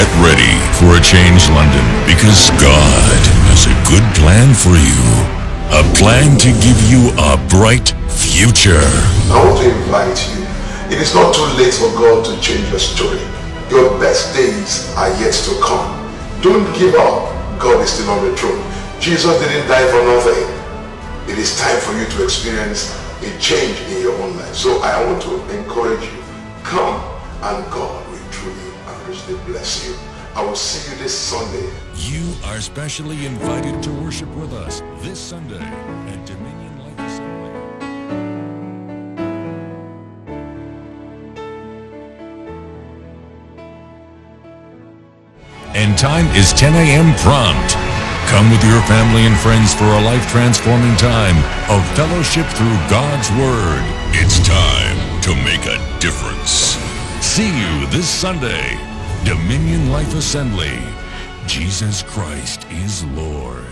Get ready for a changed London, because God has a good plan for you. A plan to give you a bright future. I want to invite you. It is not too late for God to change your story. Your best days are yet to come. Don't give up. God is still on the throne. Jesus didn't die for nothing. It is time for you to experience a change in your own life. So I want to encourage you. Come, and God will truly and richly bless you. I will see you this Sunday. You are specially invited to worship with us this Sunday at Dominion Life Assembly. And time is 10 a.m. prompt. Come with your family and friends for a life-transforming time of fellowship through God's Word. It's time to make a difference. See you this Sunday, Dominion Life Assembly. Jesus Christ is Lord.